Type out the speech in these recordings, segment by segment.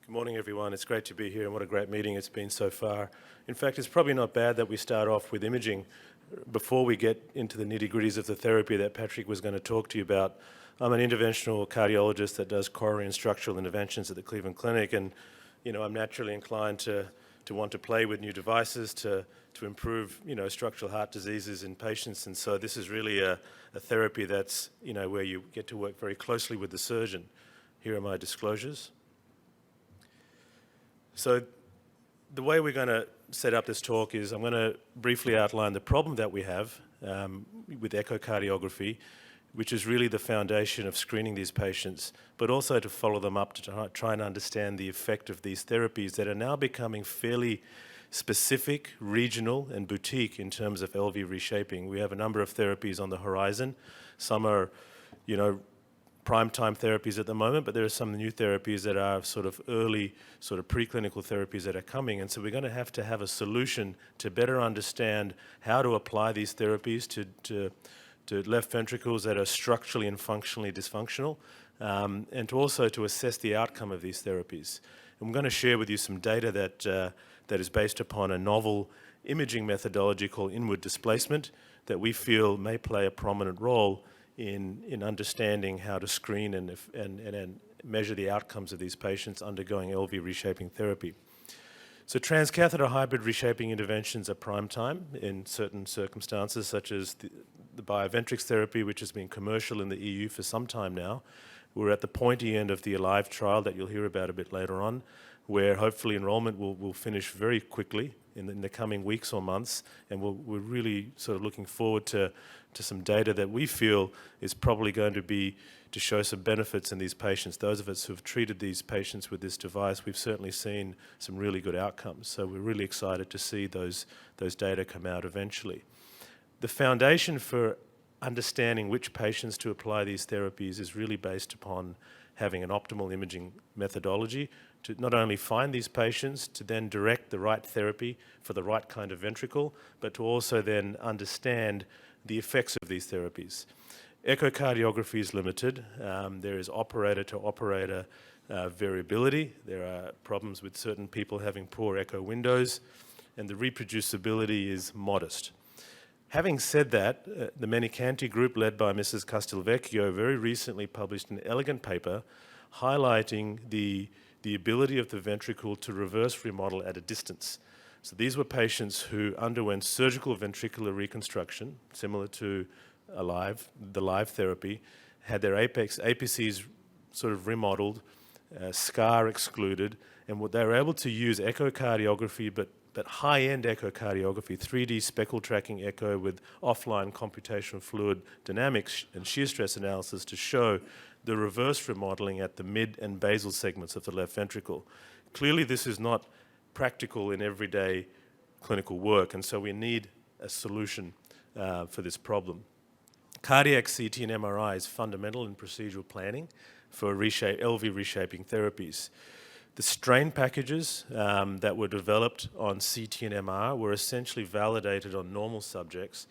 Good morning, everyone. It's great to be here, and what a great meeting it's been so far. In fact, it's probably not bad that we start off with imaging before we get into the nitty-gritties of the therapy that Patrick was going to talk to you about. I'm an interventional cardiologist that does coronary and structural interventions at the Cleveland Clinic, and I'm naturally inclined to want to play with new devices to improve structural heart diseases in patients. And so this is really a therapy that's where you get to work very closely with the surgeon. Here are my disclosures. So the way we're going to set up this talk is I'm going to briefly outline the problem that we have with echocardiography, which is really the foundation of screening these patients, but also to follow them up to try and understand the effect of these therapies that are now becoming fairly specific, regional, and boutique in terms of LV reshaping. We have a number of therapies on the horizon. Some are, prime time therapies at the moment, but there are some new therapies that are sort of early, sort of preclinical therapies that are coming. And so we're going to have a solution to better understand how to apply these therapies to left ventricles that are structurally and functionally dysfunctional, and to assess the outcome of these therapies. And I'm going to share with you some data that is based upon a novel imaging methodology called inward displacement that we feel may play a prominent role in understanding how to screen and measure the outcomes of these patients undergoing LV reshaping therapy. So transcatheter hybrid reshaping interventions are prime time in certain circumstances, such as the BioVentrix therapy, which has been commercial in the EU for some time now. We're at the pointy end of the ALIVE trial that you'll hear about a bit later on, where hopefully enrollment will finish very quickly in the coming weeks or months, and we're really sort of looking forward to some data that we feel is probably going to show some benefits in these patients. Those of us who have treated these patients with this device, we've certainly seen some really good outcomes. So we're really excited to see those data come out eventually. The foundation for understanding which patients to apply these therapies is really based upon having an optimal imaging methodology to not only find these patients, to then direct the right therapy for the right kind of ventricle, but to also then understand the effects of these therapies. Echocardiography is limited. There is operator-to-operator variability. There are problems with certain people having poor echo windows, and the reproducibility is modest. Having said that, the Menicanti group, led by Mrs. Castelvecchio, very recently published an elegant paper highlighting the ability of the ventricle to reverse remodel at a distance. So these were patients who underwent surgical ventricular reconstruction, similar to the live therapy, had their apices sort of remodeled, scar excluded, and what they were able to use echocardiography, but high-end echocardiography, 3D speckle tracking echo with offline computational fluid dynamics and shear stress analysis to show the reverse remodeling at the mid and basal segments of the left ventricle. Clearly, this is not practical in everyday clinical work, and so we need a solution for this problem. Cardiac CT and MRI is fundamental in procedural planning for LV reshaping therapies. The strain packages that were developed on CT and MR were essentially validated on normal subjects,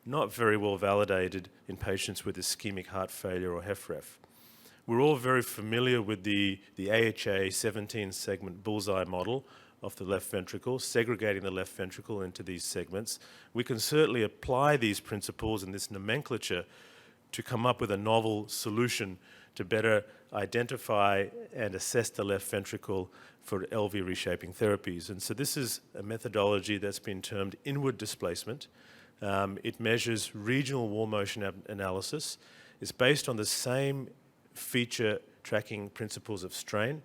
not very well validated in patients with ischemic heart failure or HFrEF. We're all very familiar with the AHA 17-segment bullseye model of the left ventricle, segregating the left ventricle into these segments. We can certainly apply these principles and this nomenclature to come up with a novel solution to better identify and assess the left ventricle for LV reshaping therapies. And so this is a methodology that's been termed inward displacement. It measures regional wall motion analysis. It's based on the same feature tracking principles of strain.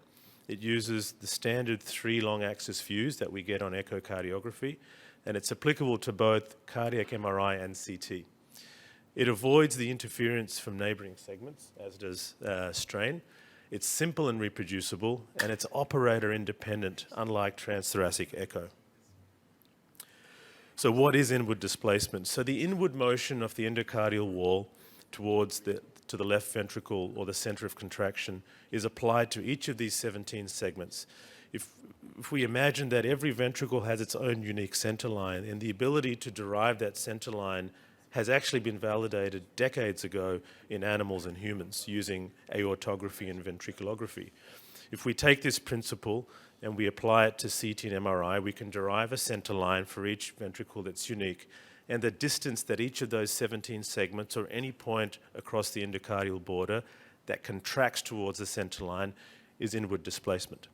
It uses the standard 3 long-axis views that we get on echocardiography, and it's applicable to both cardiac MRI and CT. It avoids the interference from neighboring segments, as does strain. It's simple and reproducible, and it's operator independent, unlike transthoracic echo. So what is inward displacement? So the inward motion of the endocardial wall towards to the left ventricle or the center of contraction is applied to each of these 17 segments. If we imagine that every ventricle has its own unique center line, and the ability to derive that center line has actually been validated decades ago in animals and humans using aortography and ventriculography. If we take this principle and we apply it to CT and MRI, we can derive a center line for each ventricle that's unique, and the distance that each of those 17 segments or any point across the endocardial border that contracts towards the center line is inward displacement.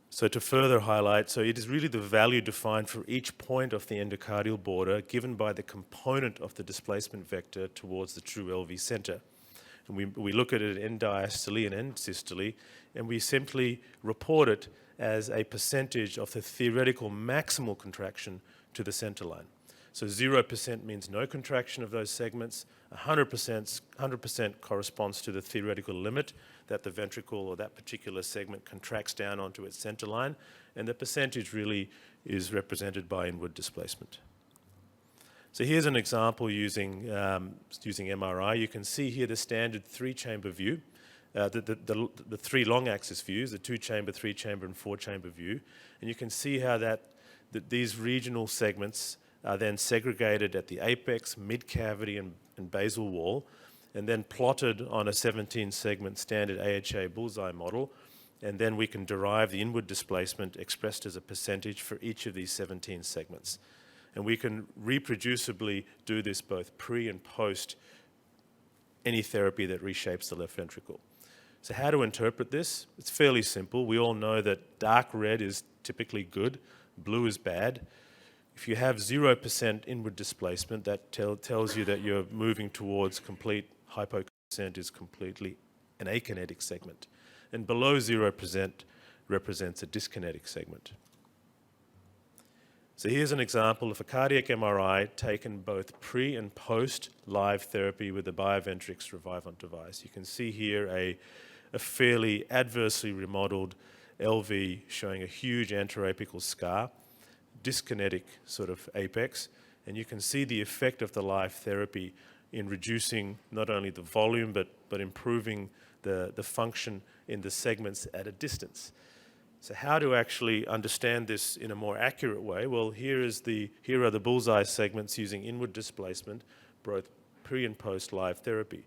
So to further highlight, so it is really the value defined for each point of the endocardial border given by the component of the displacement vector towards the true LV center. And we look at it end diastole and end systole, and we simply report it as a percentage of the theoretical maximal contraction to the center line. So 0% means no contraction of those segments, 100% corresponds to the theoretical limit that the ventricle or that particular segment contracts down onto its center line, and the percentage really is represented by inward displacement. So here's an example using MRI. You can see here the standard three-chamber view, the three long-axis views, the two-chamber, three-chamber, and four-chamber view, and you can see how that these regional segments are then segregated at the apex, mid-cavity, and basal wall, and then plotted on a 17-segment standard AHA bullseye model, and then we can derive the inward displacement expressed as a percentage for each of these 17 segments. And we can reproducibly do this both pre and post any therapy that reshapes the left ventricle. So how to interpret this? It's fairly simple. We all know that dark red is typically good, blue is bad. If you have 0% inward displacement, that tells you that you're moving towards complete hypoconsent is completely an akinetic segment. And below 0% represents a dyskinetic segment. So here's an example of a cardiac MRI taken both pre and post live therapy with the Bioventrix Revivant device. You can see here a fairly adversely remodeled LV showing a huge anteroapical scar, dyskinetic sort of apex, and you can see the effect of the live therapy in reducing not only the volume but improving the function in the segments at a distance. So how to actually understand this in a more accurate way? Well, here are the bullseye segments using inward displacement, both pre and post live therapy.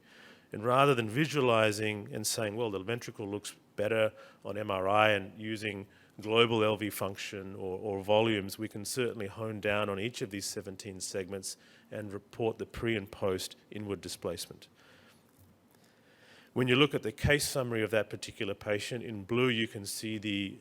And rather than visualizing and saying, well, the ventricle looks better on MRI and using global LV function or volumes, we can certainly hone down on each of these 17 segments and report the pre and post inward displacement. When you look at the case summary of that particular patient, in blue you can see the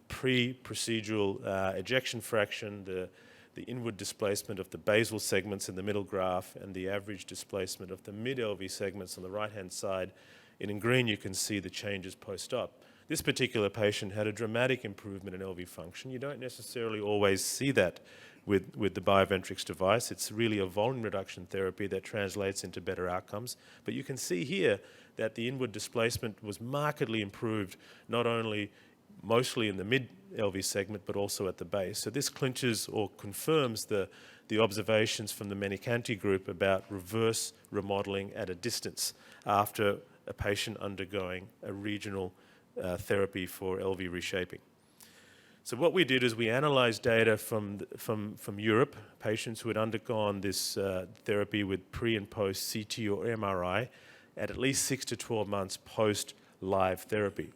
pre-procedural ejection fraction, the inward displacement of the basal segments in the middle graph, and the average displacement of the mid-LV segments on the right-hand side. And in green you can see the changes post-op. This particular patient had a dramatic improvement in LV function. You don't necessarily always see that with the Bioventrix device. It's really a volume reduction therapy that translates into better outcomes. But you can see here that the inward displacement was markedly improved, not only mostly in the mid-LV segment, but also at the base. So this clinches or confirms the observations from the Menicanti group about reverse remodeling at a distance after a patient undergoing a regional therapy for LV reshaping. So what we did is we analyzed data from Europe, patients who had undergone this therapy with pre and post CT or MRI at least 6 to 12 months post live therapy.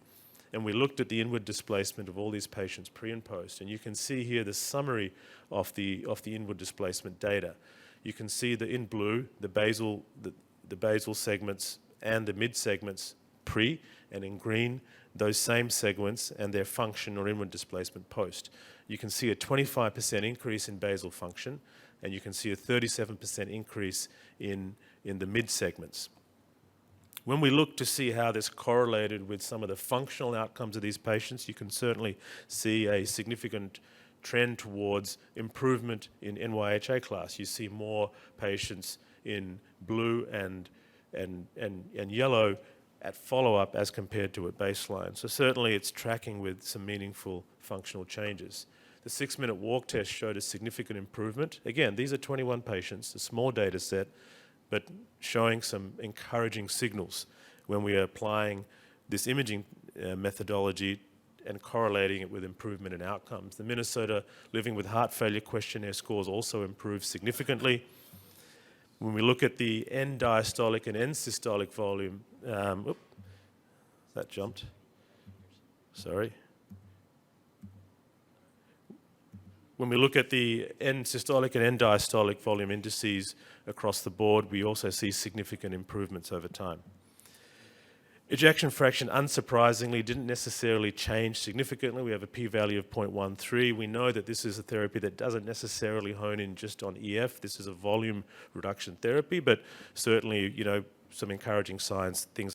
And we looked at the inward displacement of all these patients pre and post. And you can see here the summary of the inward displacement data. You can see that in blue, the basal segments and the mid segments pre, and in green, those same segments and their function or inward displacement post. You can see a 25% increase in basal function, and you can see a 37% increase in the mid segments. When we look to see how this correlated with some of the functional outcomes of these patients, you can certainly see a significant trend towards improvement in NYHA class. You see more patients in blue and yellow at follow-up as compared to at baseline. So certainly it's tracking with some meaningful functional changes. The 6-minute walk test showed a significant improvement. Again, these are 21 patients, a small data set, but showing some encouraging signals when we are applying this imaging methodology and correlating it with improvement in outcomes. The Minnesota Living with Heart Failure questionnaire scores also improved significantly. When we look at the end diastolic and end systolic volume, That jumped. Sorry. When we look at the end systolic and end diastolic volume indices across the board, we also see significant improvements over time. Ejection fraction, unsurprisingly, didn't necessarily change significantly. We have a p-value of 0.13. We know that this is a therapy that doesn't necessarily hone in just on EF. This is a volume reduction therapy, but certainly, some encouraging signs, things